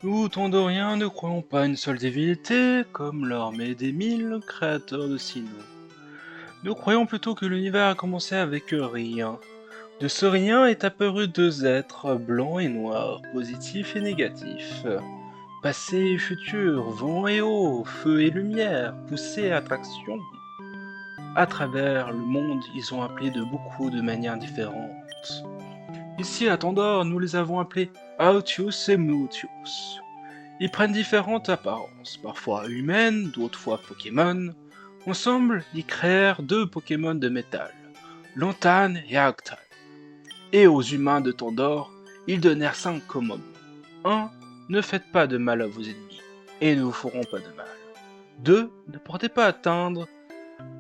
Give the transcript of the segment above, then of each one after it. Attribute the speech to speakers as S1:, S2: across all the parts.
S1: Nous, Tandoriens, ne croyons pas une seule divinité, comme l'armée des mille créateurs de Sinnoh. Nous croyons plutôt que l'univers a commencé avec rien. De ce rien est apparu deux êtres, blancs et noirs, positifs et négatifs. Passé et futur, vent et eau, feu et lumière, poussée et attraction. À travers le monde, ils ont appelé de beaucoup de manières différentes. Ici à Tandor, nous les avons appelés Autius et Mutius. Ils prennent différentes apparences, parfois humaines, d'autres fois Pokémon. Ensemble, ils créèrent deux Pokémon de métal, Lantan et Arctan. Et aux humains de Tandor, ils donnèrent 5 commandements. 1. Ne faites pas de mal à vos ennemis, et ne vous feront pas de mal. 2. Ne portez pas atteinte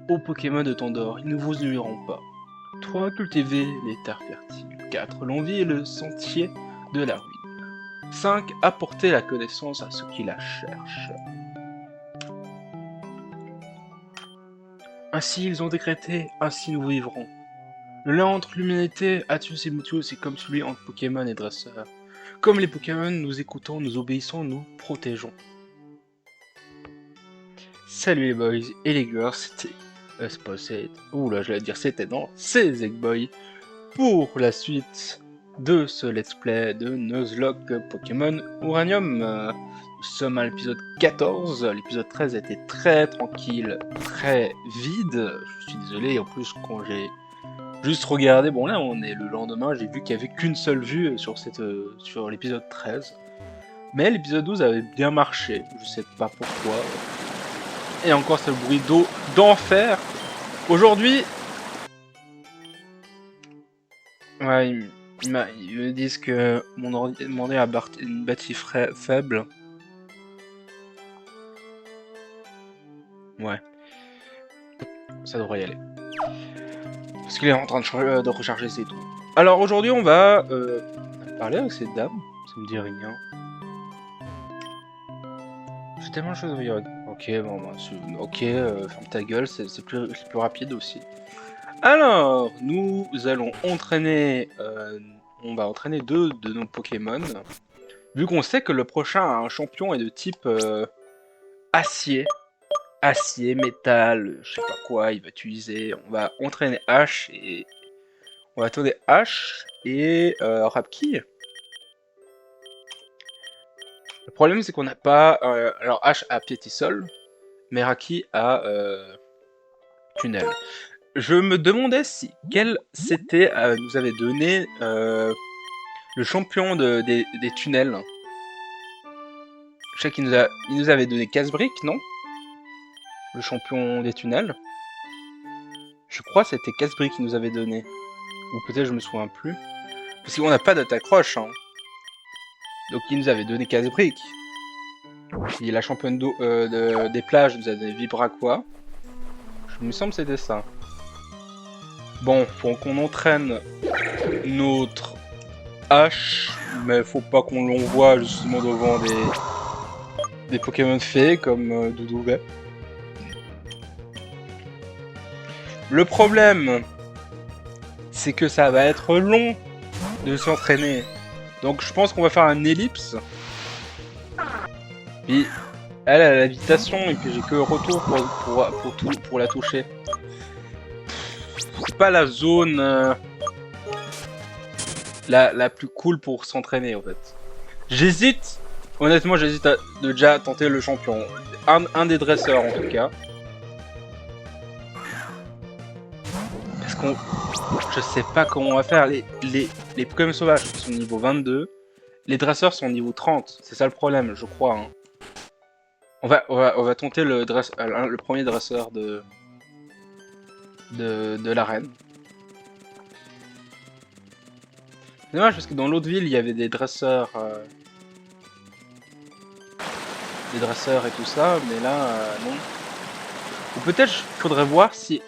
S1: aux Pokémon de Tandor, ils ne vous nuiront pas. 3. Cultivez les terres fertiles. 4. L'envie et le sentier de la ruine. 5. Apportez la connaissance à ceux qui la cherchent. Ainsi ils ont décrété, ainsi nous vivrons. Le lien entre l'humanité, Atus et Mutius, est comme celui entre Pokémon et dresseurs. Comme les Pokémon, nous écoutons, nous obéissons, nous protégeons. Salut les boys et les girls, c'était... c'est pas c'est... Ouh là, je vais dire c'était, non, c'est Zegboy. Pour la suite de ce let's play de Nuzlocke Pokémon Uranium. Nous sommes à l'épisode 14, l'épisode 13 a été très tranquille, très vide. Je suis désolé, en plus quand j'ai juste regardé, bon là on est le lendemain, j'ai vu qu'il n'y avait qu'une seule vue sur l'épisode 13. Mais l'épisode 12 avait bien marché, je sais pas pourquoi. Et encore c'est le bruit d'eau d'enfer. Aujourd'hui... Ouais, ils me disent que mon ordi a une batterie faible. Ouais, ça devrait y aller. Parce qu'il est en train de recharger ses trous. Alors aujourd'hui on va parler avec cette dame, ça me dit rien. J'ai tellement de choses à dire. Ok, bon, bah, ok, ferme ta gueule, c'est plus rapide aussi. Alors, nous allons entraîner, on va entraîner deux de nos Pokémon. Vu qu'on sait que le prochain champion est de type acier, métal, je sais pas quoi, il va utiliser. On va entraîner H et on va tourner H et Rapki. Le problème c'est qu'on n'a pas, alors H a Piétisol, mais Raki a Tunnel. Je me demandais si quel c'était nous avait donné le champion des tunnels. Je sais qu'il nous avait donné Casbrick, non? Le champion des tunnels. Je crois que c'était Casbrick qui nous avait donné. Ou peut-être je me souviens plus. Parce qu'on n'a pas d'attaque roche. Hein. Donc il nous avait donné Casbrick. Et la championne d'eau des plages nous a donné Vibraqua. Je me semble que c'était ça. Bon, faut qu'on entraîne notre H, mais faut pas qu'on l'envoie justement devant des Pokémon fées comme Doudouvet. Le problème, c'est que ça va être long de s'entraîner. Donc je pense qu'on va faire un ellipse. Puis elle a l'habitation et puis j'ai que retour pour la toucher. C'est pas la zone la plus cool pour s'entraîner en fait. J'hésite, honnêtement j'hésite à déjà tenter le champion. Un des dresseurs en tout cas. Parce qu'on... Je sais pas comment on va faire. Les Pokémon sauvages sont niveau 22. Les dresseurs sont niveau 30. C'est ça le problème, je crois. Hein. On va tenter le premier dresseur de l'arène. C'est dommage parce que dans l'autre ville il y avait des dresseurs et tout ça, mais là non. Ou peut-être faudrait voir si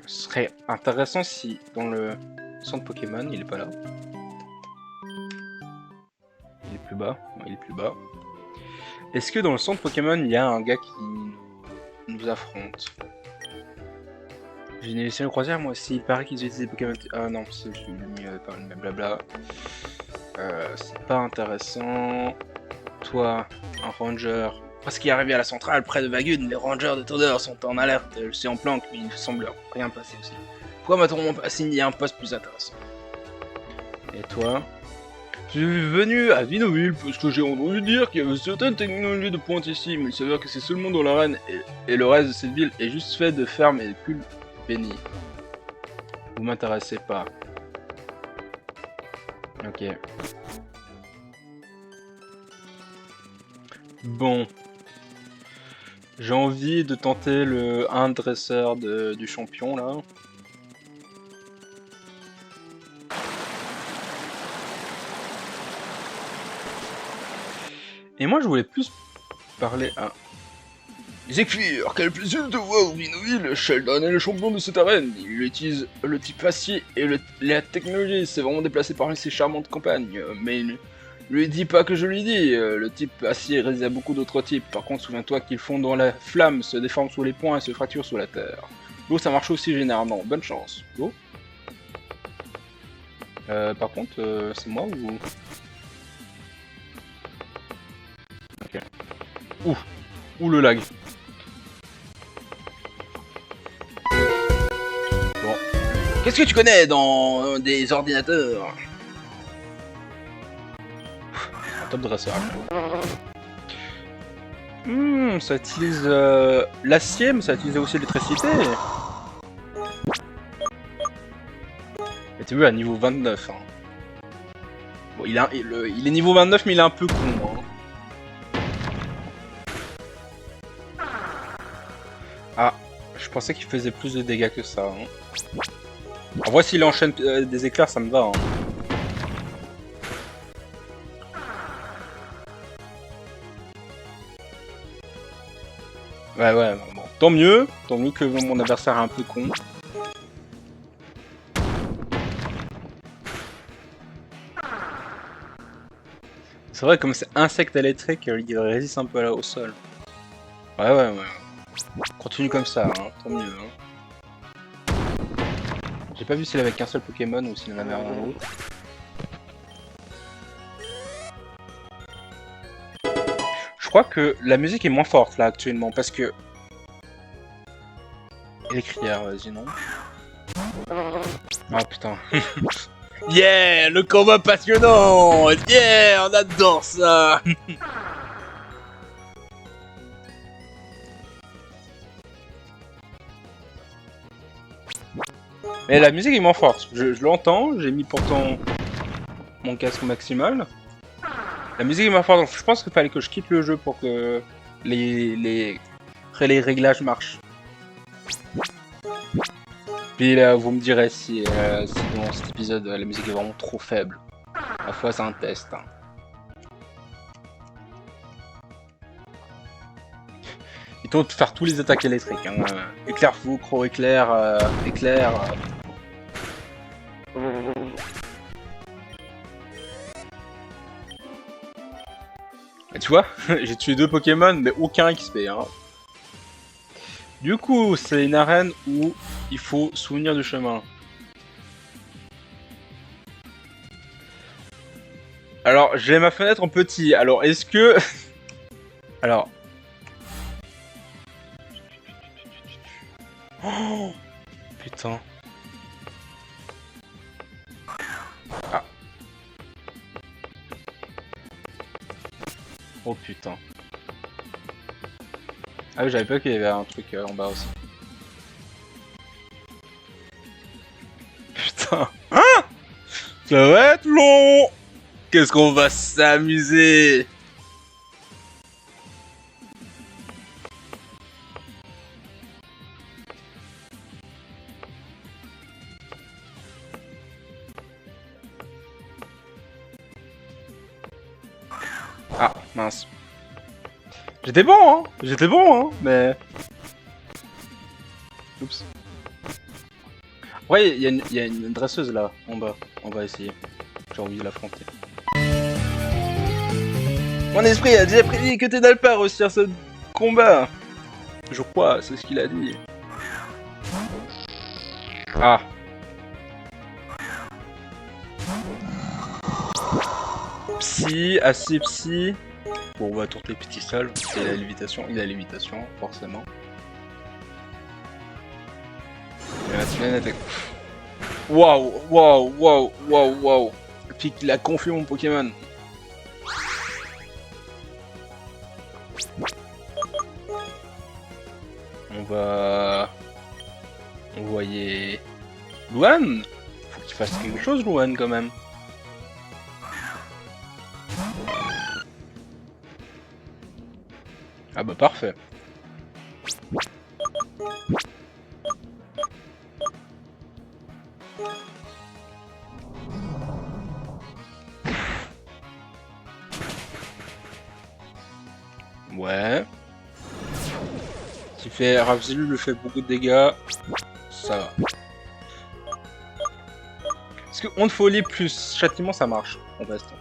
S1: ce serait intéressant si dans le centre Pokémon il est pas là. Il est plus bas, ouais, il est plus bas. Est-ce que dans le centre Pokémon il y a un gars qui nous affronte? J'ai une émission de croisière moi aussi, il paraît qu'ils utilisent des Pokémon... Ah non, c'est mis par le même blabla. C'est pas intéressant. toi, un ranger. Parce qu'il est arrivé à la centrale près de Vagun, les rangers de Todor sont en alerte. Je suis en planque, mais il ne semble rien passer aussi. Pourquoi m'a-t-on assigné un poste plus intéressant? Et toi? Je suis venu à Vinoville parce que j'ai entendu dire qu'il y avait certaines technologies de pointe ici, mais il s'avère que c'est seulement dans l'arène et le reste de cette ville est juste fait de fermes et de culs bénis. Vous m'intéressez pas. Ok. Bon. J'ai envie de tenter le 1 dresseur du champion là. Et moi je voulais plus parler à... Zekfir, quel plaisir de voir Vinoville. Sheldon est le champion de cette arène. Il utilise le type acier et la technologie. C'est vraiment déplacé par ses charmantes campagnes. Mais il lui dis pas que je lui dis. Le type acier résiste à beaucoup d'autres types. Par contre, souviens-toi qu'ils font dans la flamme, se déforment sous les poings et se fracturent sous la terre. L'eau, ça marche aussi généralement. Bonne chance. Go. Par contre, c'est moi ou... Ok. Ouh le lag. Bon. Qu'est-ce que tu connais dans des ordinateurs? Un top dresseur. Ça utilise l'acier, mais ça utilise aussi l'électricité. Et t'as vu à niveau 29. Hein. Bon, il est niveau 29, mais il est un peu con. Hein. Ah, je pensais qu'il faisait plus de dégâts que ça. Hein. En vrai, s'il enchaîne des éclairs, ça me va. Hein. Ouais, bon. Tant mieux que mon adversaire est un peu con. C'est vrai, comme c'est insecte électrique, il résiste un peu au sol. Ouais. Continue comme ça, hein, tant mieux. Hein. J'ai pas vu s'il avait qu'un seul Pokémon ou s'il en avait un autre. Je crois que la musique est moins forte là actuellement parce que... Et les crières, vas-y non. Ah putain. Yeah, le combat passionnant. Yeah, on adore ça. Mais la musique est moins forte, je l'entends, j'ai mis pourtant mon casque maximal. La musique est moins forte, donc je pense qu'il fallait que je quitte le jeu pour que les réglages marchent. Puis là, vous me direz si dans cet épisode la musique est vraiment trop faible. À la fois c'est un test. Hein. Il tente de faire tous les attaques électriques. Hein. Éclair fou, croc éclair, éclair. Et tu vois, j'ai tué 2 Pokémon, mais aucun XP. Hein. Du coup, c'est une arène où il faut souvenir du chemin. Alors, j'ai ma fenêtre en petit. Alors, est-ce que... Alors... Oh putain. Ah. Oh putain. Ah oui, j'avais pas qu'il y avait un truc en bas aussi. Putain. Hein? Ça va être long. Qu'est-ce qu'on va s'amuser. Ah, mince. J'étais bon, hein, mais... Oups. Ouais, il y a une dresseuse là, en bas. On va essayer. J'ai envie de l'affronter. Mon esprit a déjà prédit que Tédal pas réussir ce combat. Je crois, c'est ce qu'il a dit. Ah. Psy, assez psy. Bon, on va tourner les petits sols. Et la lévitation, il a la lévitation, forcément. Et la semaine attaque. Waouh, waouh, waouh, waouh, waouh. Puis qu'il a confus mon Pokémon. On va envoyer Luan. Faut qu'il fasse quelque chose, Luan, quand même. Ah bah parfait. Ouais. Qui fait Ravzil lui fait beaucoup de dégâts. Ça va. Parce que onde folie plus châtiment ça marche. On va tenter.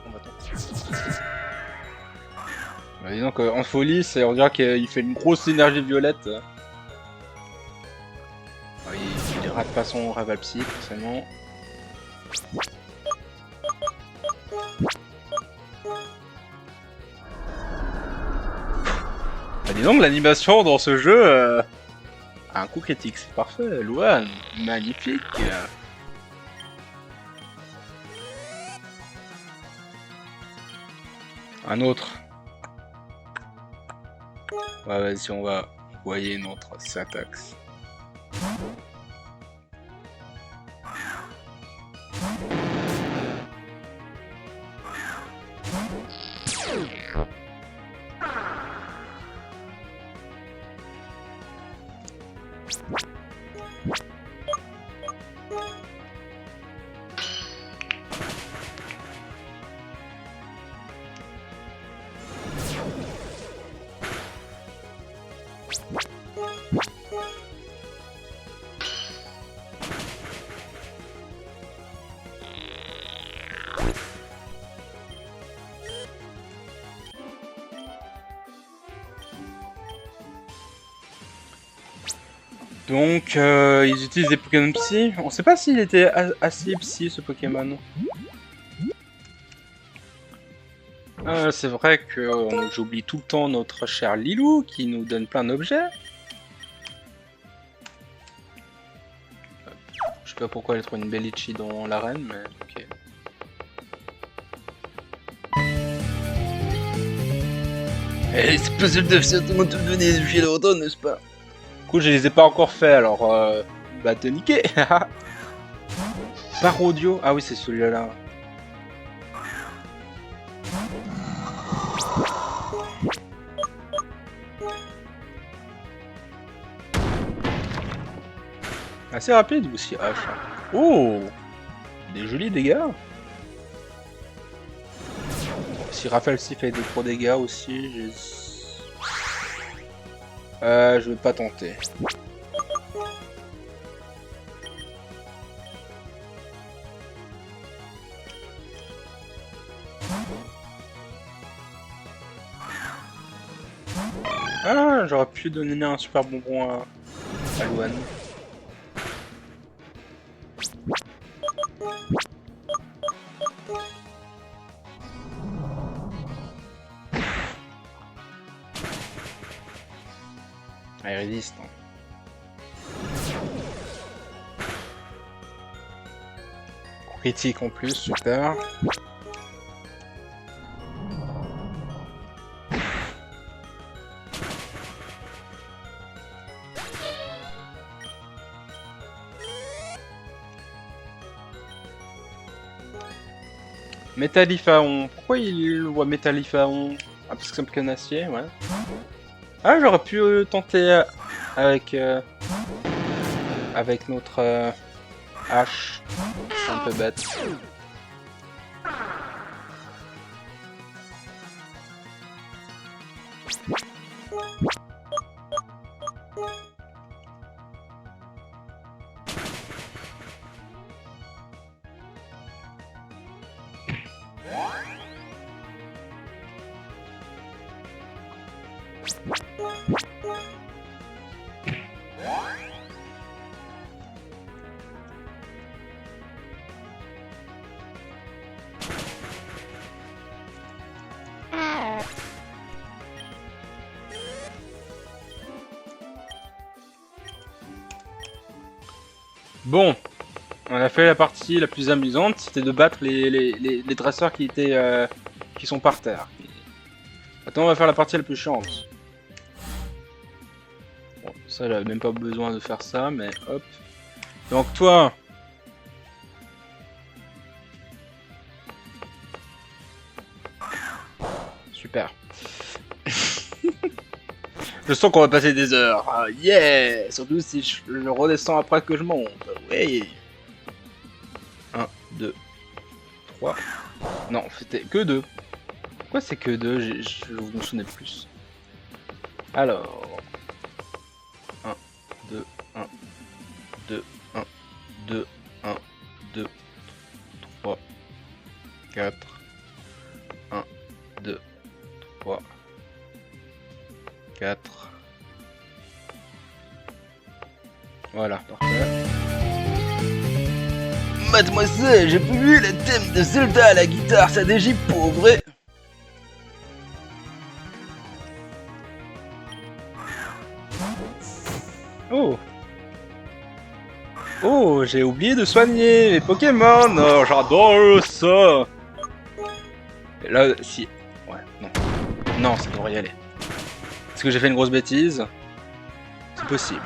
S1: Bah, dis donc, en folie, on dirait qu'il fait une grosse énergie violette. Il rate pas son Raval Psy, forcément. Bah, dis donc, l'animation dans ce jeu a un coup critique, c'est parfait. Luan, magnifique. Un autre. Ouais, vas-y, on va envoyer notre Syntax. Donc, ils utilisent des Pokémon Psy. On sait pas s'il était assez Psy, ce Pokémon. C'est vrai que j'oublie tout le temps notre cher Lilou, qui nous donne plein d'objets. Je sais pas pourquoi elle trouve une Bellichi dans l'arène, mais ok. Eh, c'est possible de certainement te donner des objets de retour, n'est-ce pas? Du coup, je les ai pas encore fait, alors bah te niquer. Parodio, ah oui, c'est celui-là. Assez rapide aussi, H. Oh, des jolis dégâts. Si Raphaël s'y fait des gros dégâts aussi, je vais pas tenter. Ah, j'aurais pu donner un super bonbon à Luan. Ah, il résiste. Hein. Critique en plus, super. Métallifaon. Pourquoi il voit Métallifaon? Ah, parce que c'est un canassier, ouais. Ah, j'aurais pu tenter avec notre hache. C'est un peu bête. Bon, on a fait la partie la plus amusante, c'était de battre les dresseurs qui étaient qui sont par terre. Maintenant on va faire la partie la plus chiante. Bon, ça j'avais même pas besoin de faire ça, mais hop. Donc toi, super. Je sens qu'on va passer des heures. Ah, yeah! Surtout si je redescends après que je monte. Oui. 1, 2, 3. Non, c'était que 2. Pourquoi c'est que 2? Je me souvenais plus. Alors. 1, 2, 1, 2, 1, 2, 1, 2, 3, 4. 1, 2, 3, 4. Voilà, parfait. Mademoiselle, j'ai voulu le thème de Zelda à la guitare, ça dégie pour vrai. Oh. Oh, j'ai oublié de soigner mes Pokémon. Oh, j'adore ça. Et là, si... Ouais, non. Non, ça devrait y aller. Est-ce que j'ai fait une grosse bêtise? C'est possible.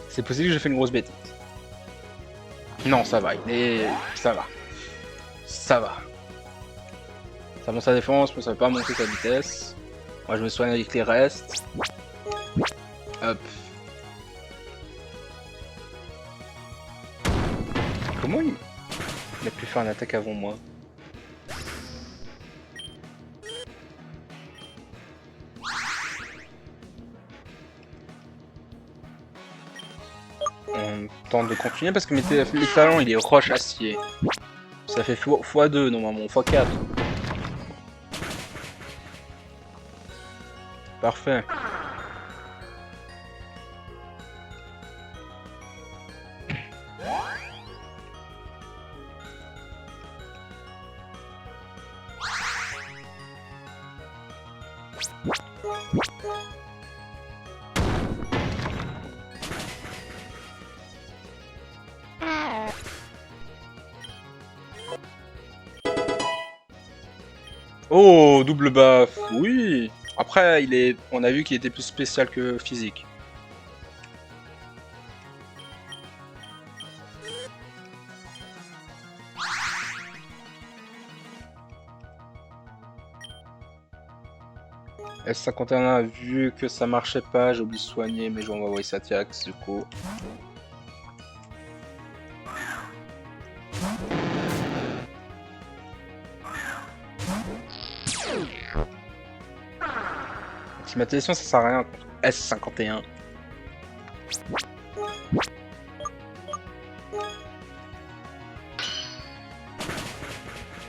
S1: C'est possible que j'ai fait une grosse bêtise. Non, ça va, ça va. Ça va. Ça monte sa défense, mais ça va pas monter sa vitesse. Moi, je me soigne avec les restes. Hop. Comment il a pu faire une attaque avant moi? On tente de continuer parce que les talents, il est roche acier. Ça fait x2 normalement, x4. Parfait. Oh, double buff, oui. Après, on a vu qu'il était plus spécial que physique. S51 a vu que ça marchait pas, j'ai oublié de soigner, mais je vais envoyer Satiax du coup. Climatisation, ça sert à rien contre S51.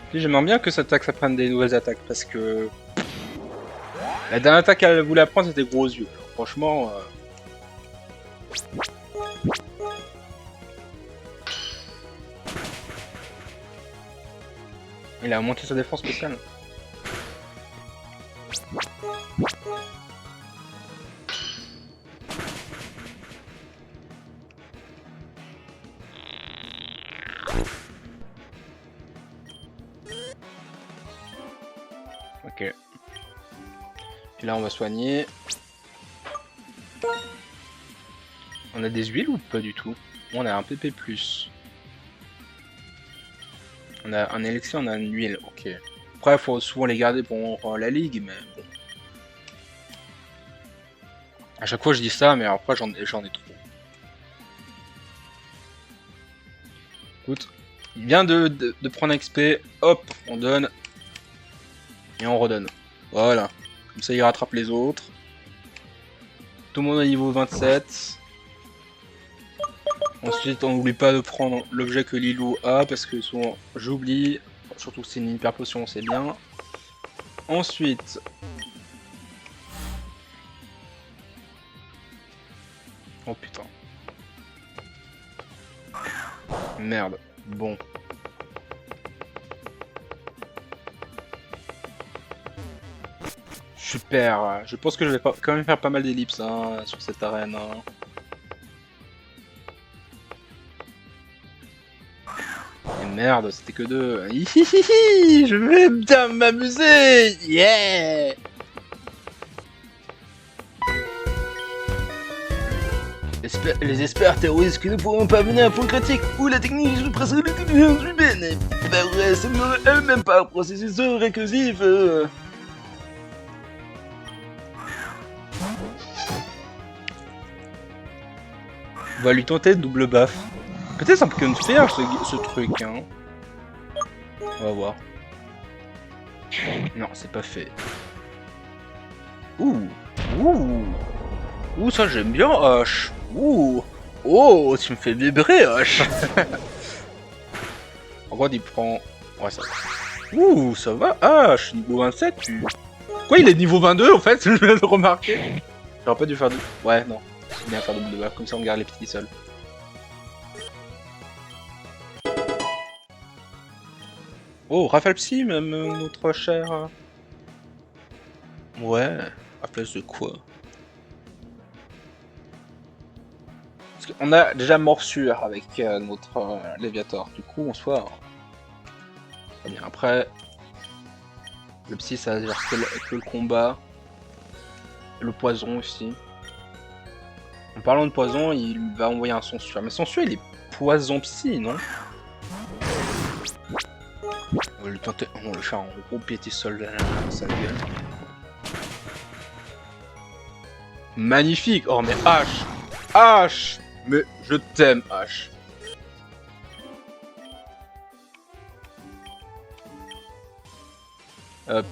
S1: Puis j'aimerais bien que cette attaque ça prenne des nouvelles attaques parce que la dernière attaque qu'elle voulait apprendre c'était gros yeux. Alors, franchement. Il a monté sa défense spéciale. Ok. Puis là on va soigner. On a des huiles ou pas du tout? On a un PP+. On a un élixir, on a une huile, ok. Après, il faut souvent les garder pour la ligue, mais bon. À chaque fois je dis ça, mais après j'en ai trop. Écoute, il vient de prendre XP, hop, on donne. Et on redonne. Voilà. Comme ça il rattrape les autres. Tout le monde est niveau 27. Ensuite, on n'oublie pas de prendre l'objet que Lilou a, parce que souvent j'oublie. Surtout que c'est une hyper potion, c'est bien. Ensuite... Oh putain. Merde. Bon. Super. Je pense que je vais quand même faire pas mal d'ellipses hein, sur cette arène. Hein. merde, c'était que 2. Hihihi, je vais bien m'amuser. Yeah. Les experts théorisent que nous ne pourrons pas mener à un point critique où la technique joue presque l'intelligence humaine. Bah ouais, ça ne même pas un processus récursif. On va lui tenter double baffe. Peut-être ça peut me faire ce truc, hein. On va voir. Non, c'est pas fait. Ouh. Ouh. Ouh, ça j'aime bien, H. Ouh. Oh, tu me fais vibrer, H. En gros, il prend... Ouais, ça va. Ouh, ça va, H. Niveau 27, tu... Quoi, il est niveau 22, en fait, je viens de remarquer. J'aurais pas dû faire... Ouais, non. C'est bien faire double baffe, comme ça on garde les petits seuls. Oh, Rafale Psy, même notre cher... Ouais, à place de quoi? Parce qu'on a déjà morsure avec notre Léviator, du coup, en soi... Très bien, après... Le Psy, ça gère que le combat. Le poison aussi. En parlant de poison, il va envoyer un Censure. Mais Censure, il est poison Psy, non? On va lui tenter... On va lui faire un gros piété sol dans sa gueule. Magnifique! Oh mais H! H! Mais je t'aime H! Hop.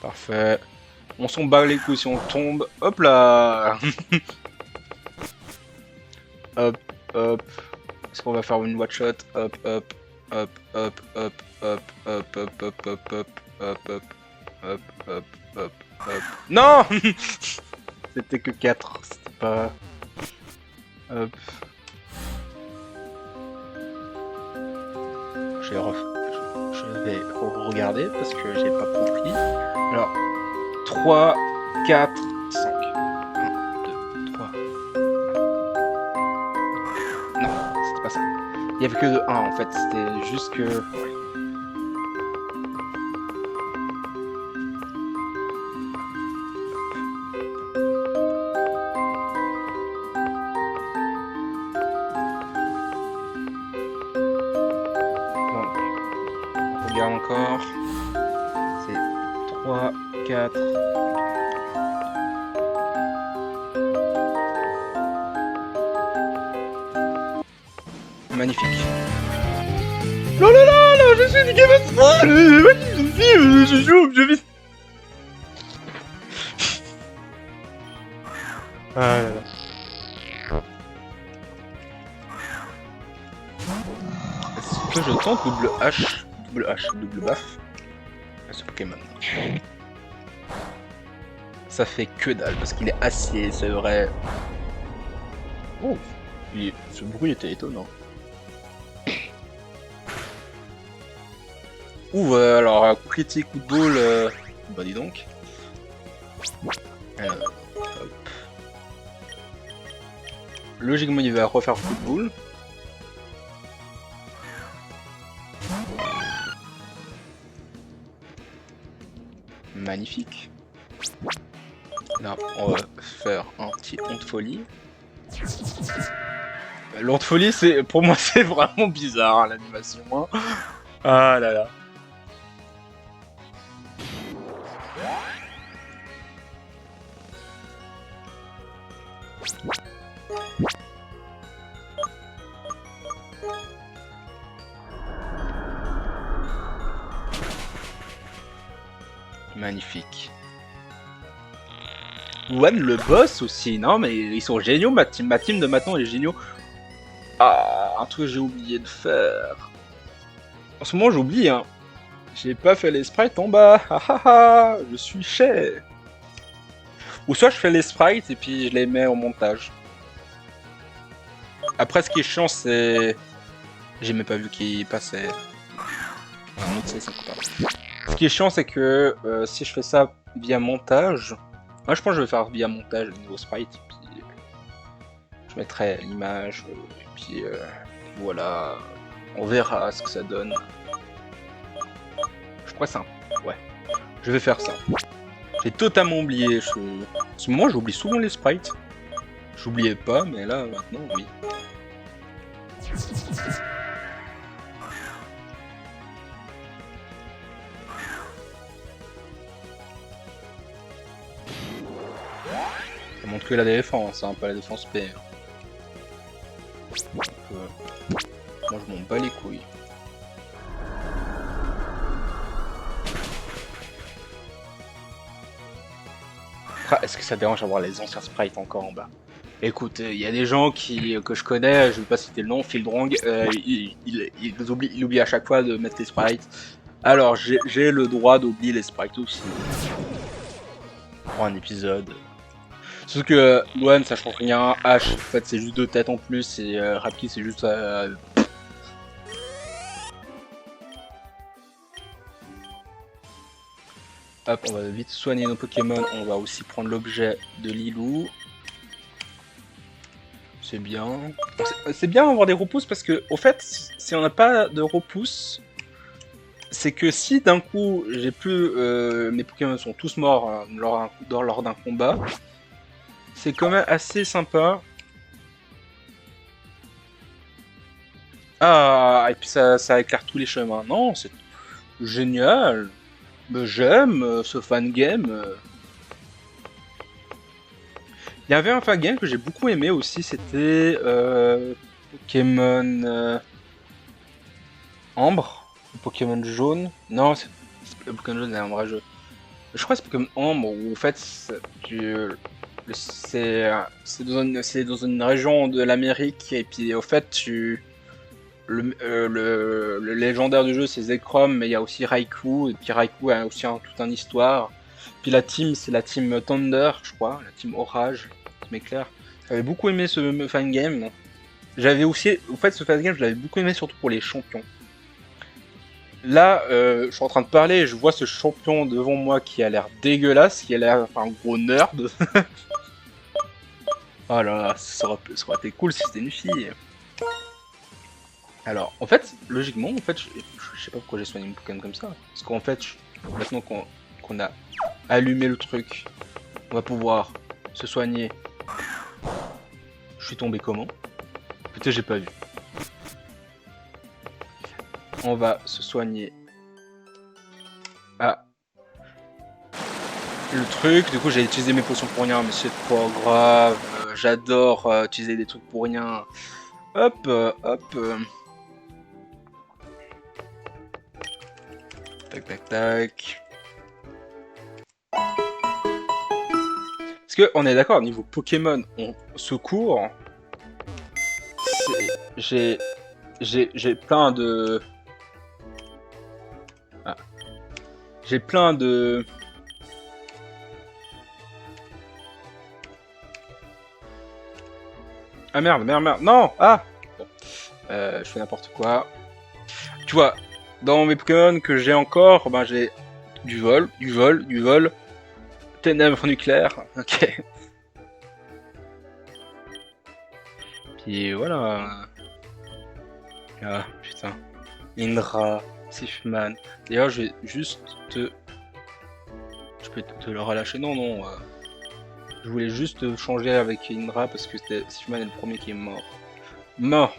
S1: Parfait. On s'en bat les couilles si on tombe. Hop là. Hop, hop. Est-ce qu'on va faire une one shot? Hop, hop, hop, hop, hop, hop, hop, hop, hop, hop, hop, hop, hop, hop, hop, hop, hop. Non. C'était que 4, c'était pas... Hop. Je vais regarder parce que j'ai pas compris. Alors, 3, 4, 5. 1, 2, 3. Non, c'était pas ça. Il y avait que de 1 en fait, c'était juste que... Ouais. Encore, c'est 3, 4. Magnifique. Non, non, non, non, je suis du Game of Thrones. Je joue, je vis. Ah là là. Est-ce que je tente double H? Double baffe à ce Pokémon. Ça fait que dalle parce qu'il est acier, c'est vrai. Oh, ce bruit était étonnant. Ouh, alors un coup critique, coup de boule, bah dis donc. Hop. Logiquement, il va refaire coup de boule. Magnifique. Là, on va faire un petit honte folie. L'honte folie, c'est pour moi, c'est vraiment bizarre hein, l'animation. Hein. Ah là là. Magnifique. One le boss aussi, non mais ils sont géniaux, ma team de maintenant est géniaux. Ah, un truc que j'ai oublié de faire. En ce moment j'oublie hein. J'ai pas fait les sprites en bas, ah ah ah, je suis cher. Ou soit je fais les sprites et puis je les mets au montage. Après ce qui est chiant c'est... J'ai même pas vu qu'il passait. Un autre c'est pas. Ce qui est chiant c'est que si je fais ça via montage... Moi je pense que je vais faire via montage le niveau sprite, et puis je mettrai l'image, et puis Voilà. On verra ce que ça donne. Je crois que c'est un... Ouais. Je vais faire ça. J'ai totalement oublié. En ce moment, j'oublie souvent les sprites. J'oubliais pas, mais là, maintenant, oui. Ça montre que la défense, hein, pas la défense P. Donc, moi, je m'en bats les couilles. Est-ce que ça dérange d'avoir les anciens sprites encore en bas? Écoute, il y a des gens que je connais, je vais pas citer le nom, Phildrang, il oublie à chaque fois de mettre les sprites. Alors, j'ai le droit d'oublier les sprites aussi. Pour un épisode. Sauf que Luan ça change rien, H en fait c'est juste 2 têtes en plus et Rapki c'est juste... Hop, on va vite soigner nos Pokémon, on va aussi prendre l'objet de Lilou. C'est bien. C'est bien d'avoir des repousses parce que, au fait, si on n'a pas de repousse, c'est que si d'un coup j'ai plus... mes Pokémon sont tous morts hein, lors d'un combat, c'est quand même assez sympa. Ah, et puis ça éclaire tous les chemins. Non, c'est génial. J'aime ce fangame. Il y avait un fangame que j'ai beaucoup aimé aussi, c'était Pokémon Ambre, Pokémon Jaune. Non, c'est Pokémon Jaune, c'est un vrai jeu. Je crois que c'est Pokémon Ambre où en fait c'est dans une région de l'Amérique et puis au fait le légendaire du jeu c'est Zekrom mais il y a aussi Raikou et puis Raikou a aussi toute une histoire. Puis la team c'est la team Thunder je crois, la team Orage, team Éclair. J'avais beaucoup aimé ce fangame. J'avais aussi, en fait ce fangame je l'avais beaucoup aimé surtout pour les champions. Là, je suis en train de parler et je vois ce champion devant moi qui a l'air dégueulasse, qui a l'air un gros nerd. Oh là là, ça aurait été cool si c'était une fille. Alors, en fait, logiquement, en fait, je sais pas pourquoi j'ai soigné mon Pokémon comme ça. Parce qu'en fait, maintenant qu'on a allumé le truc, on va pouvoir se soigner. Je suis tombé comment? Peut-être j'ai pas vu. On va se soigner. Ah. Le truc, du coup j'ai utilisé mes potions pour rien, mais c'est pas grave. J'adore utiliser des trucs pour rien. Hop, hop. Tac, tac, tac. Parce que on est d'accord, niveau Pokémon, on secours. J'ai plein de... Ah. J'ai plein de... Ah merde, merde, merde, non. Ah bon. Je fais n'importe quoi. Tu vois, dans mes Pokémon que j'ai encore, ben j'ai du vol, du vol, du vol, ténèbres nucléaires, ok. Puis voilà. Ah putain. Indra, Sifman. D'ailleurs, je vais juste te... Je peux te le relâcher. Non, non. Je voulais juste changer avec Indra parce que Sifman est le premier qui est mort. Mort.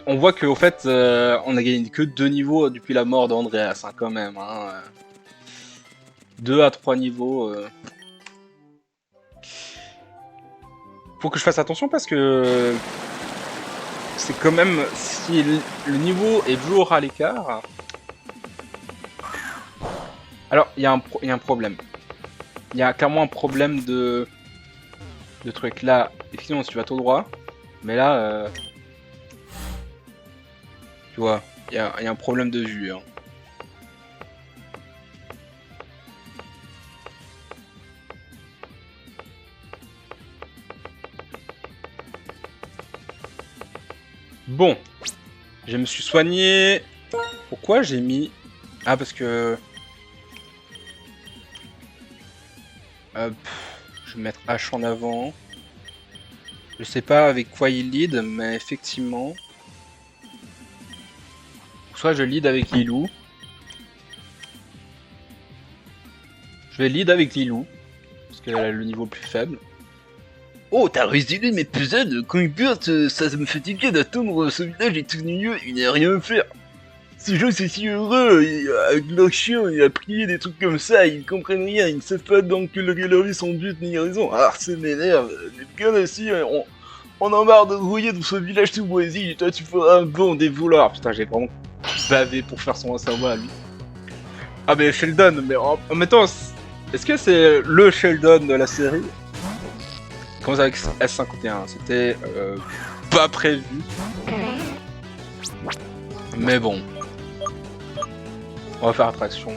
S1: On voit qu'au fait, on a gagné que 2 niveaux depuis la mort d'Andreas, hein, quand même. Hein. 2 à 3 niveaux. Faut que je fasse attention parce que c'est quand même... Si le niveau est toujours à l'écart... Alors, il y a un problème. Il y a clairement un problème de truc. Là, effectivement, si tu vas tout droit, mais là... Tu vois, il y a un problème de vue. Hein. Bon, je me suis soigné. Pourquoi j'ai mis... Ah, parce que... je vais mettre H en avant. Je sais pas avec quoi il lead, mais effectivement... Soit je lead avec Lilou. Je vais lead avec Lilou. Parce qu'elle a le niveau plus faible. Oh, t'as résolu mes puzzles. Quand il perd, ça me fatiguait d'attendre ce village est tout milieu, il n'y a rien à faire. Ces gens c'est si heureux, avec leurs chiens, et à prier des trucs comme ça, ils comprennent rien, ils ne savent pas donc que leur vie sont but ni raison. Ah, ça m'énerve, les gars aussi, on en a marre de rouiller dans ce village tout boisé, et toi tu feras un bon des vouloirs. Putain, j'ai vraiment bavé pour faire son cerveau à lui. Ah mais Sheldon, mais en même temps, est-ce que c'est le Sheldon de la série? Comme ça avec S51, c'était pas prévu. Mais bon. On va faire attraction.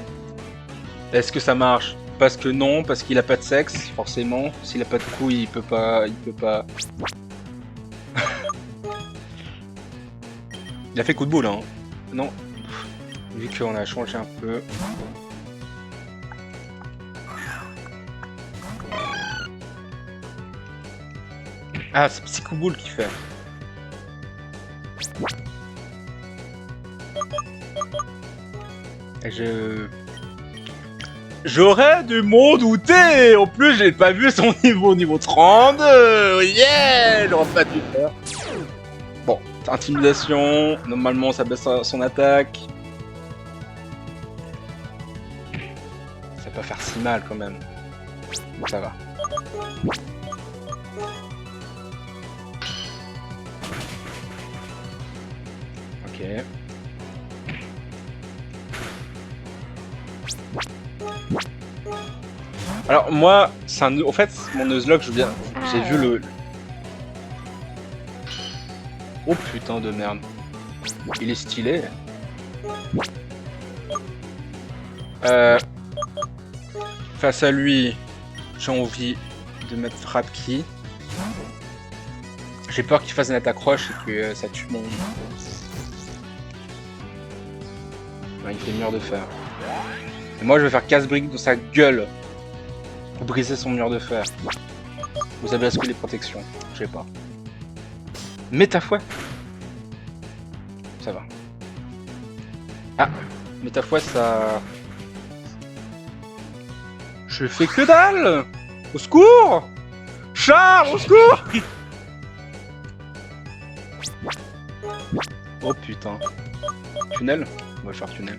S1: Est-ce que ça marche? Parce que non, parce qu'il a pas de sexe, forcément. S'il a pas de couilles, il peut pas... Il a fait coup de boule, hein. Non. Vu qu'on a changé un peu. Ah, c'est Psycho Boule qui fait. J'aurais dû m'en douter. En plus, j'ai pas vu son niveau 32. Yeah, j'aurais pas dû faire. Bon, intimidation. Normalement, ça baisse son attaque. Ça va pas faire si mal quand même. Ça va. Ok. Alors moi, c'est un... En fait, mon Nuzlocke, j'ai vu le... Oh putain de merde. Il est stylé. Face à lui, j'ai envie de mettre frappe qui. J'ai peur qu'il fasse une attaque roche et que ça tue mon... Ouais, il fait mur de fer. Et moi je vais faire casse-brique dans sa gueule. Pour briser son mur de fer. Vous avez basculé les protections. Je sais pas. Métafouet. Ça va. Ah, Métafouet ça... Je fais que dalle. Au secours. Charles, au secours. Oh putain. Tunnel. On va faire tunnel.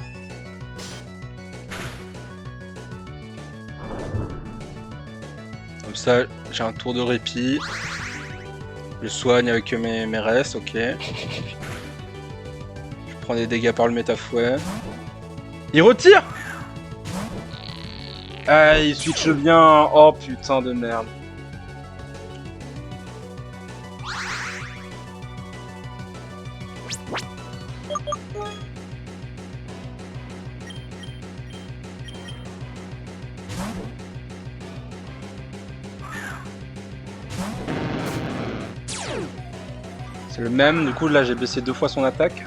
S1: Comme ça, j'ai un tour de répit. Je soigne avec mes restes, ok. Je prends des dégâts par le métafouet. Il retire. Ah, il switch bien. Oh putain de merde. C'est le même, du coup là j'ai baissé 2 fois son attaque,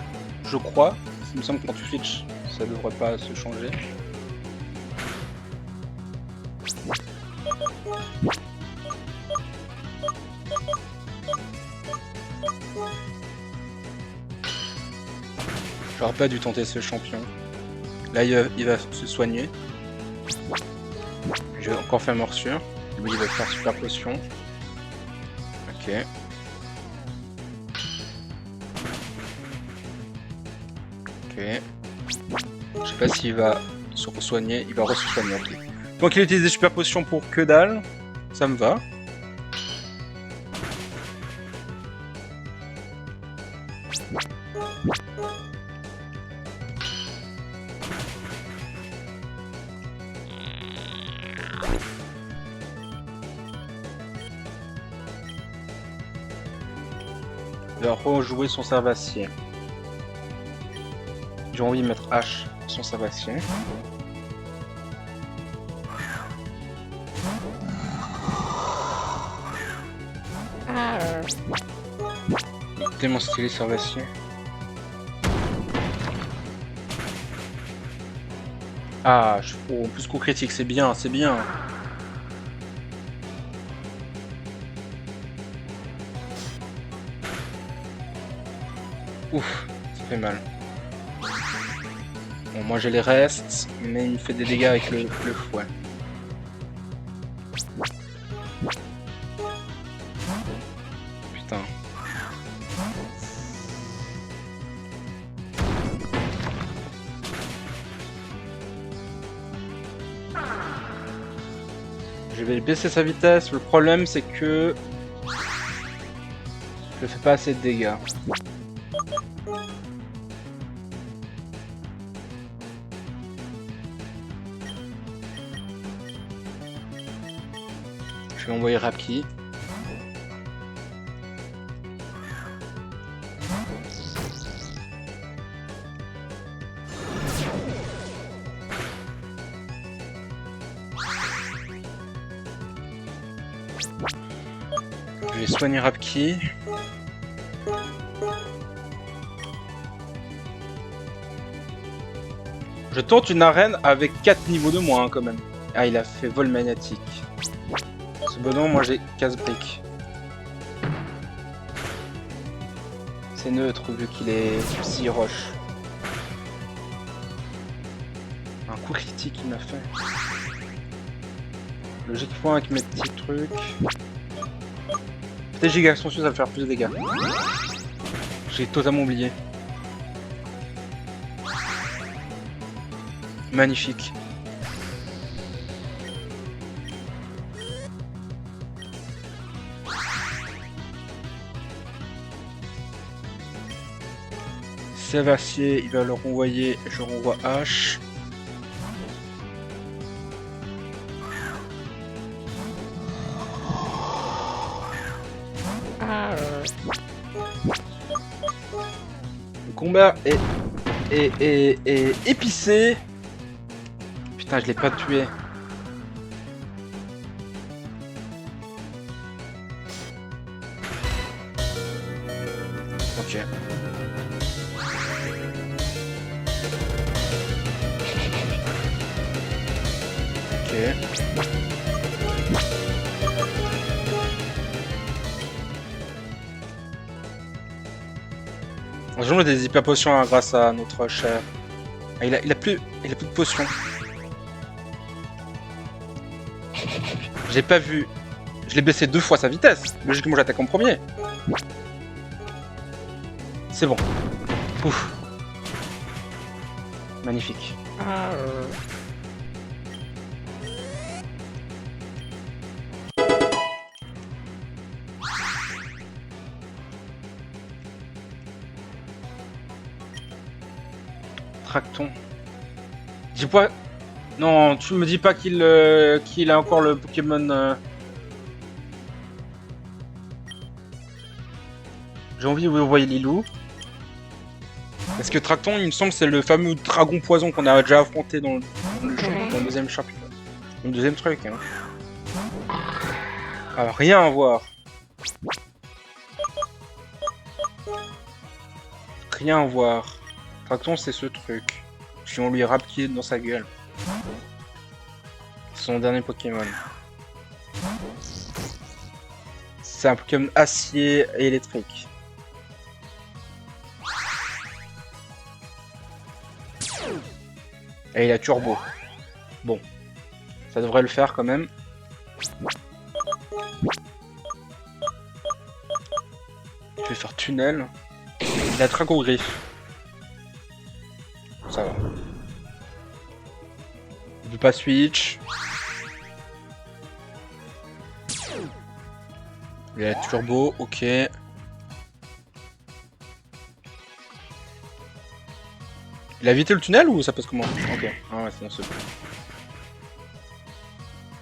S1: je crois. Il me semble que quand tu switches, ça devrait pas se changer. J'aurais pas dû tenter ce champion. Là il va se soigner. Je vais encore faire morsure. Lui il va faire super potion. Ok. Ok. Je sais pas s'il va se re-soigner. Il va re-se-soigner. Okay. Donc il a utilisé super potion pour que dalle. Ça me va. Il va rejouer son Servacier. J'ai envie de mettre H son Servacier. Tellement stylé Servacier. Ah, oh, en plus coup critique, c'est bien, c'est bien. Ouf, ça fait mal. Bon, moi j'ai les restes, mais il me fait des dégâts avec le fouet. Putain. Je vais baisser sa vitesse, le problème c'est que je fais pas assez de dégâts. Je vais envoyer Rapi. Je vais soigner Rapki. Je tente une arène avec 4 niveaux de moins quand même. Ah, il a fait vol magnétique. Ce bonhomme, moi j'ai casse briques. C'est neutre vu qu'il est psy roche. Un coup critique il m'a fait. Logiquement avec mes petits trucs. Peut-être giga extension ça va faire plus de dégâts. J'ai totalement oublié. Magnifique. Sévassier, il va le renvoyer, je renvoie H. Le combat est épicé. Putain, je l'ai pas tué. Ok. Ok. On a des hyper potions hein, grâce à notre cher. Ah, il a plus de potions. J'ai pas vu. Je l'ai baissé 2 fois sa vitesse. Logiquement, j'attaque en premier. C'est bon. Ouf. Magnifique. Tracton. Dis pas. Non, tu me dis pas qu'il a encore le Pokémon. J'ai envie de vous envoyer Lilou. Parce que Tracton, il me semble, c'est le fameux dragon poison qu'on a déjà affronté dans le jeu, dans le deuxième chapitre. Dans le deuxième truc. Hein. Ah, rien à voir. Rien à voir. Tracton, c'est ce truc. Si on lui rapide dans sa gueule. C'est son dernier Pokémon. C'est un Pokémon acier et électrique. Et il a turbo. Bon. Ça devrait le faire quand même. Je vais faire tunnel. Il a Draco Griffe. Ça va. Il veut pas switch. Il a turbo, ok. Il a évité le tunnel ou ça passe comment? Ok, ah ouais, c'est bon, c'est bon.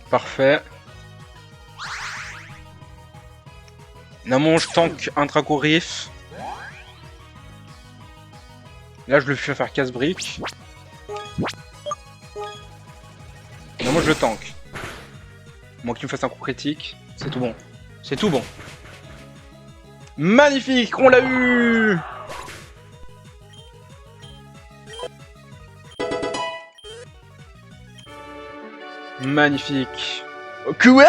S1: Parfait. Normalement, je tank un Draco Riff. Là, je le fais faire casse-brique. Normalement, je le tank. Moi qu'il me fasse un coup critique, c'est tout bon. C'est tout bon. Magnifique, on l'a eu! Magnifique. Quoi?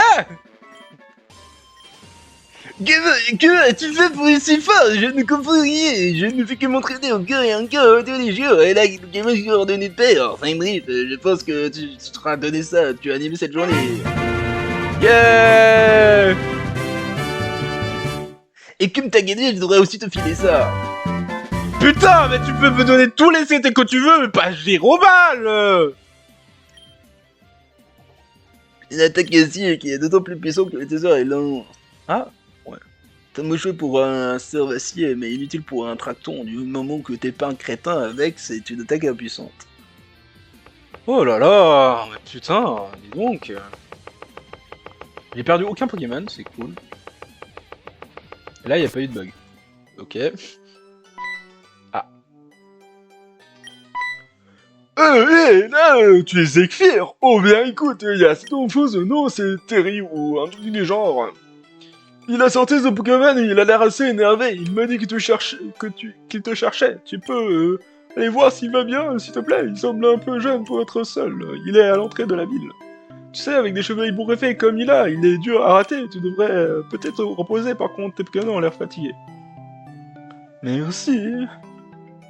S2: Que as-tu fait pour être si fort? Je ne comprends rien. Je ne fais que m'entraîner encore et encore tous les jours. Et là, les Pokémon qui ont donné de paix. Enfin bref, je pense que tu te seras donné ça. Tu as animé cette journée. Yeah! Et comme t'as gagné, je devrais aussi te filer ça.
S1: Putain, mais tu peux me donner tous les CT que tu veux, mais pas Gyrobal.
S2: Une attaque aussi qui est d'autant plus puissante que le trésor est lent.
S1: Ah, ouais.
S2: T'as moché pour un sort acier, mais inutile pour un tracton. Du moment que t'es pas un crétin avec, c'est une attaque impuissante.
S1: Oh là là, mais putain, dis donc. J'ai perdu aucun Pokémon, c'est cool. Et là, il n'y a pas eu de bug. Ok. Ah.
S3: Là, tu es écrire. Oh bien écoute, il y a cette chose, non, c'est Terry ou un truc du genre. Il a sorti ce Pokémon et il a l'air assez énervé. Il m'a dit qu'il te cherchait, qu'il te cherchait. Tu peux aller voir s'il va bien, s'il te plaît. Il semble un peu jeune pour être seul. Il est à l'entrée de la ville. Tu sais, avec des cheveux ébouriffés comme il est dur à rater. Tu devrais peut-être reposer, par contre, tes Pokémon ont l'air fatigués.
S1: Merci.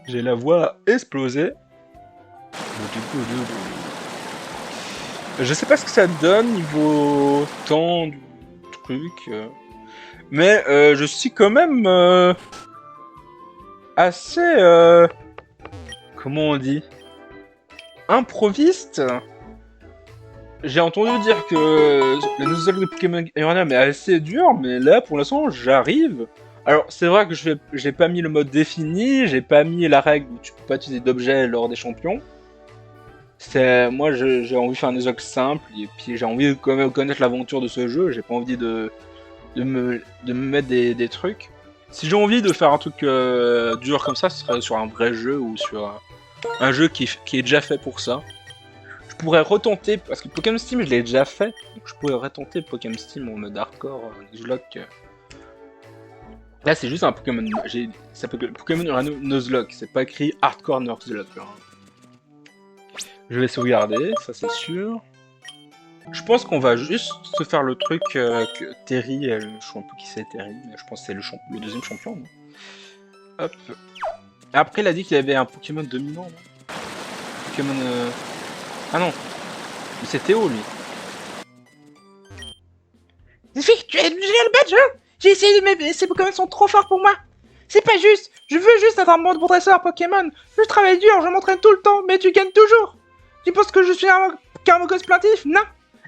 S1: J'ai la voix explosée. Je sais pas ce que ça donne niveau temps du truc. Mais je suis quand même assez... comment on dit? Improviste. J'ai entendu dire que la nouvelle de Pokémon Uranium est assez dure, mais là, pour l'instant, j'arrive. Alors, c'est vrai que j'ai pas mis le mode défini, j'ai pas mis la règle où tu peux pas utiliser d'objets lors des champions. Moi, j'ai envie de faire un Nuzlocke simple, et puis j'ai envie de quand même connaître l'aventure de ce jeu, j'ai pas envie de me mettre des trucs. Si j'ai envie de faire un truc dur comme ça, ce serait sur un vrai jeu ou sur un jeu qui est déjà fait pour ça. Je pourrais retenter, parce que Pokémon Steam je l'ai déjà fait, donc je pourrais retenter Pokémon Steam en mode hardcore, Nuzlocke. Là c'est juste un Pokémon, ça s'appelle Pokémon Uranium Nuzlocke, c'est pas écrit hardcore Nuzlocke. Je vais sauvegarder, ça c'est sûr. Je pense qu'on va juste se faire le truc que Terry, je sais un peu qui c'est Terry, mais je pense que c'est le deuxième champion. Non hop. Après il a dit qu'il avait un Pokémon dominant, non Pokémon... Ah non, c'est Théo lui.
S4: Zifi, tu as le badge, hein? J'ai essayé mais ces Pokémon sont trop forts pour moi. C'est pas juste, je veux juste être un bon dresseur Pokémon. Je travaille dur, je m'entraîne tout le temps, mais tu gagnes toujours. Tu penses que je suis qu'un gosse plaintif? Non.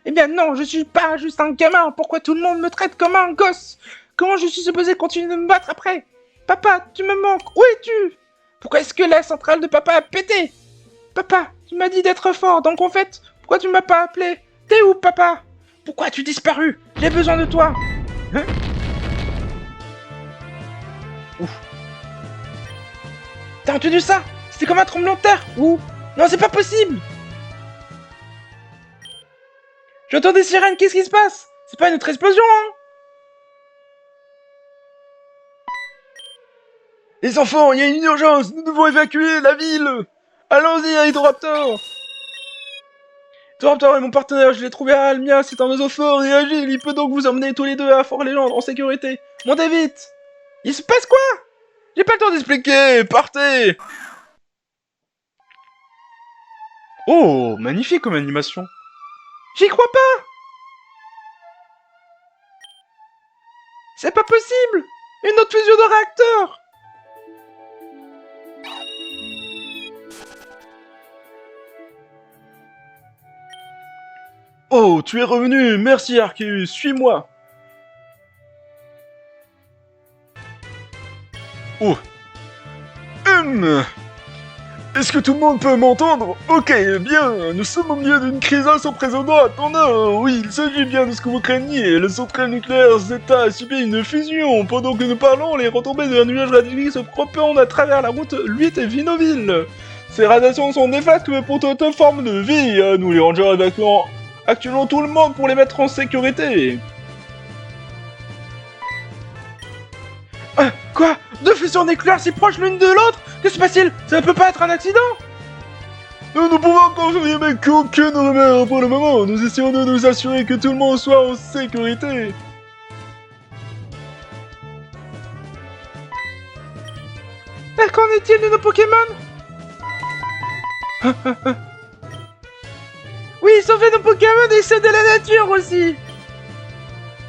S4: Eh bien non, je suis pas juste un gamin. Pourquoi tout le monde me traite comme un gosse? Comment je suis supposé continuer de me battre après? Papa, tu me manques, où es-tu? Pourquoi est-ce que la centrale de papa a pété? Papa, tu m'as dit d'être fort, donc en fait, pourquoi tu m'as pas appelé? T'es où, papa? Pourquoi as-tu disparu? J'ai besoin de toi. Hein? Ouf. T'as entendu ça? C'était comme un tremblement de terre? Ou... Non, c'est pas possible! J'entends des sirènes, qu'est-ce qui se passe? C'est pas une autre explosion, hein?
S3: Les enfants, il y a une urgence. Nous devons évacuer la ville. Allons-y, Hydoraptor. Hydoraptor est mon partenaire, je l'ai trouvé à Almia, c'est un oiseau fort et agile, il peut donc vous emmener tous les deux à Fort-Légende en sécurité. Montez vite.
S4: Il se passe quoi?
S3: J'ai pas le temps d'expliquer, partez.
S1: Oh, magnifique comme animation.
S4: J'y crois pas. C'est pas possible. Une autre fusion de réacteurs.
S3: Oh, tu es revenu, merci Arceus, suis-moi. Oh. Est-ce que tout le monde peut m'entendre? Ok, bien, nous sommes au milieu d'une crise sans précédent. Attendons, oui, il s'agit bien de ce que vous craignez. Le centrale nucléaire Zeta a subi une fusion. Pendant que nous parlons, les retombées d'un nuage radioactif se propagent à travers la route 8 et Vinoville. Ces radiations sont néfastes mais pour toute forme de vie. Nous les rangers évacuons actuellement tout le monde pour les mettre en sécurité.
S4: Quoi? Deux fusions nucléaires si proches l'une de l'autre? Que se passe-t-il? Ça ne peut pas être un accident?
S3: Nous ne pouvons confirmer qu'aucune rumeur pour le moment. Nous essayons de nous assurer que tout le monde soit en sécurité.
S4: est-il de nos Pokémon? Oui, sauver nos Pokémon et ceux de la nature aussi.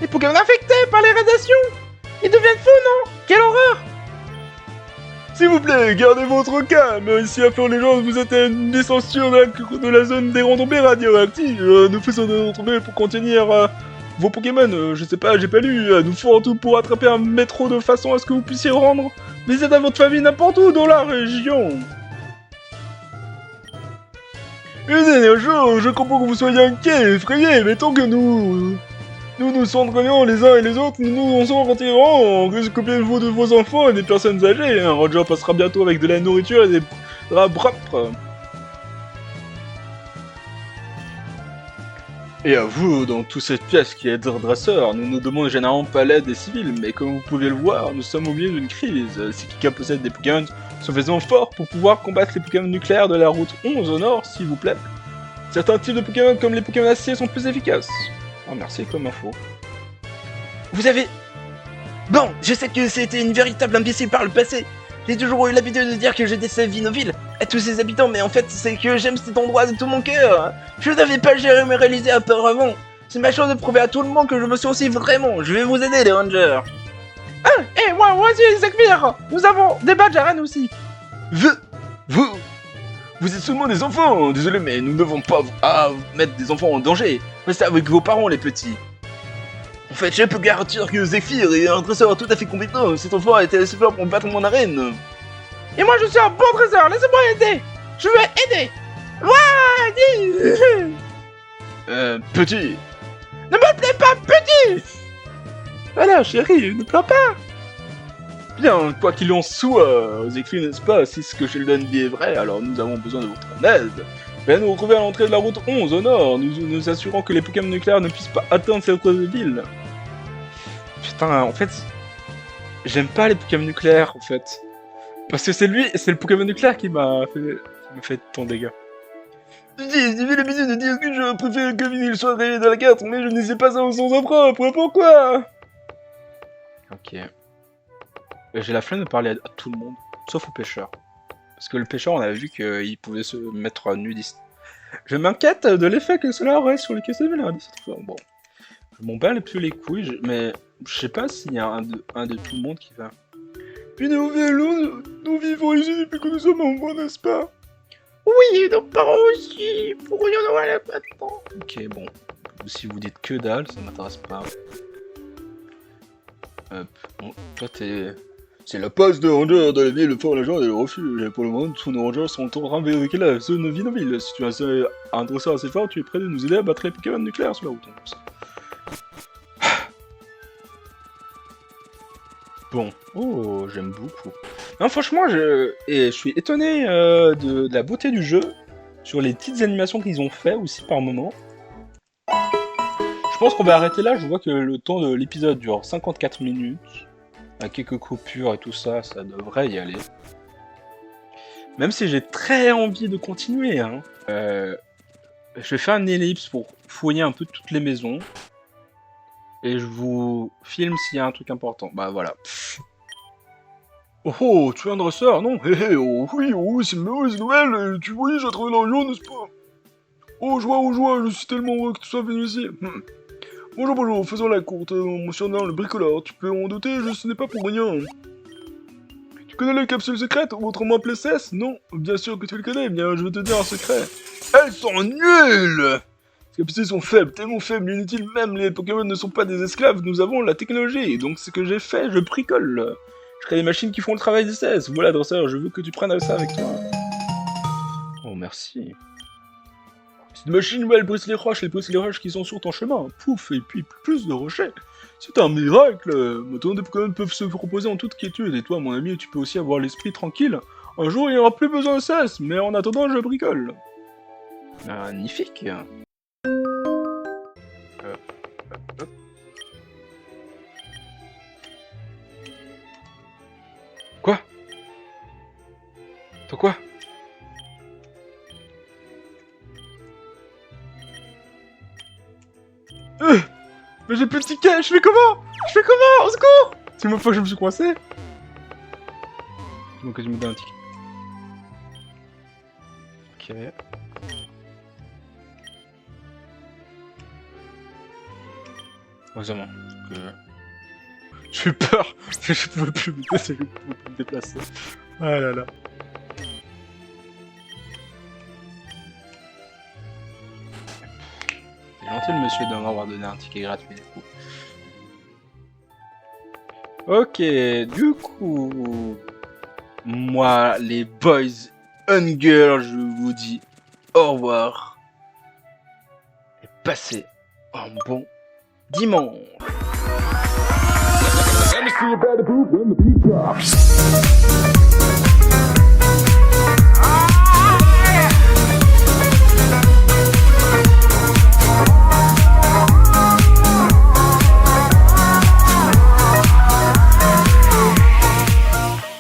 S4: Les Pokémon infectés par les radiations, ils deviennent fous, non? Quelle horreur!
S3: S'il vous plaît, gardez votre calme. Ici à Fleur-les-Gens, vous êtes à une descension de la zone des retombées radioactives. Nous faisons des retombées pour contenir vos Pokémon. Je sais pas, j'ai pas lu. Nous ferons tout pour attraper un métro de façon à ce que vous puissiez rendre visite à votre famille n'importe où dans la région. Une dernière chose, je comprends que vous soyez inquiets, effrayés, mais tant que nous nous s'entraînons les uns et les autres, nous nous en sortirons. Occupez-vous de vos enfants et des personnes âgées. Un ranger passera bientôt avec de la nourriture et des draps propres. Et à vous, dans toute cette pièce qui est dresseur, nous ne demandons généralement pas l'aide des civils, mais comme vous pouvez le voir, nous sommes au milieu d'une crise. Si quelqu'un possède des Pokémon suffisamment forts pour pouvoir combattre les Pokémon nucléaires de la route 11 au nord, s'il vous plaît. Certains types de Pokémon comme les Pokémon acier sont plus efficaces. Oh merci comme info.
S2: Vous avez... Bon, je sais que c'était une véritable imbécile par le passé. J'ai toujours eu l'habitude de dire que je détestais Vinoville à tous ses habitants, mais en fait, c'est que j'aime cet endroit de tout mon cœur. Je n'avais pas géré mes réalisés auparavant. C'est ma chance de prouver à tout le monde que je me suis aussi vraiment. Je vais vous aider, les Rangers.
S4: Ah, et moi aussi, Zekmir. Nous avons des badges à Rennes aussi.
S2: Vous êtes seulement des enfants. Désolé, mais nous ne devons pas mettre des enfants en danger. Restez avec vos parents, les petits. En fait, je peux garantir que Zephyr est un dresseur tout à fait compétent. Cet enfant a été assez fort pour me battre mon arène.
S4: Et moi, je suis un bon dresseur. Laissez-moi aider. Je veux aider.
S2: Petit.
S4: Ne me plaît pas, petit. Voilà, chérie, ne pleure pas.
S3: Bien, quoi qu'il en soit, Zekri, n'est-ce pas, si ce que Sheldon dit est vrai, alors nous avons besoin de votre aide. Venez nous retrouver à l'entrée de la route 11 au nord, nous assurons que les Pokémon nucléaires ne puissent pas atteindre cette ville. Putain, en fait, j'aime pas les Pokémon nucléaires, en fait. Parce que c'est le Pokémon nucléaire qui m'a fait tant de dégâts.
S2: J'ai l'habitude de dire que je préfère que Vinil soit arrivé dans la carte, mais je ne sais pas ça au sens propre. Pourquoi?
S3: Ok. J'ai la flemme de parler à tout le monde, sauf aux pêcheurs. Parce que le pêcheur, on avait vu qu'il pouvait se mettre nudiste. Je m'inquiète de l'effet que cela aurait sur les questions de cette fois. Bon, je m'en bats les couilles, mais je sais pas s'il y a un de tout le monde qui va. Puis nous vivons ici depuis que nous sommes enfants, n'est-ce pas?
S4: Oui, nos parents aussi. Pourrions-nous aller maintenant?
S3: Ok, bon. Si vous dites que dalle, ça m'intéresse pas. Hop. Bon, toi t'es... C'est la passe de Ranger de la ville de Fort-la-Joie et le refuge. Et pour le moment, tous nos Rangers sont en train de vérifier la zone Vinoville. Si tu as un dresseur assez fort, tu es prêt de nous aider à battre les Pokémon nucléaires sur la route. Bon. Oh, j'aime beaucoup. Non, franchement, je suis étonné de la beauté du jeu, sur les petites animations qu'ils ont fait aussi par moment. Je pense qu'on va arrêter là, je vois que le temps de l'épisode dure 54 minutes. À quelques coupures et tout ça, ça devrait y aller. Même si j'ai très envie de continuer, hein. Je vais faire une ellipse pour fouiller un peu toutes les maisons. Et je vous filme s'il y a un truc important. Bah voilà. Oh, tu es un dresseur, non? Oh oui, c'est une mauvaise nouvelle. Tu vois, j'ai trouvé l'argent, n'est-ce pas? Oh, joie, je suis tellement heureux que tu sois venu ici. Bonjour, faisons la courte, mon surnom le bricoleur, tu peux en douter, ce n'est pas pour rien. Tu connais les capsules secrètes, ou autrement appelées CES? Non, bien sûr que tu le connais, bien je vais te dire un secret. Elles sont nulles! Les capsules sont faibles, tellement faibles, inutiles, même les Pokémon ne sont pas des esclaves, nous avons la technologie, donc ce que j'ai fait, je bricole. Je crée des machines qui font le travail des CES, voilà dresseur, je veux que tu prennes ça avec toi. Oh merci. Cette machine, elle brise les roches qui sont sur ton chemin. Pouf, et puis plus de rochers. C'est un miracle. Maintenant, des Pokémon peuvent se reposer en toute quiétude. Et toi, mon ami, tu peux aussi avoir l'esprit tranquille. Un jour, il n'y aura plus besoin de cesse, mais en attendant, je bricole. Magnifique. Quoi? Toi quoi? Mais j'ai plus de ticket, je fais comment? Au secours? C'est une fois que je me suis coincé? Donc je me donne un ticket.
S1: Ok. Heureusement que... J'ai eu peur. Je pouvais plus me déplacer. Ah là là. C'est gentil le monsieur de m'avoir donné un ticket gratuit du coup. Ok, du coup... Moi, les boys and girls, je vous dis au revoir. Et passez un bon dimanche.
S5: Let me see you better poop when the beat drops.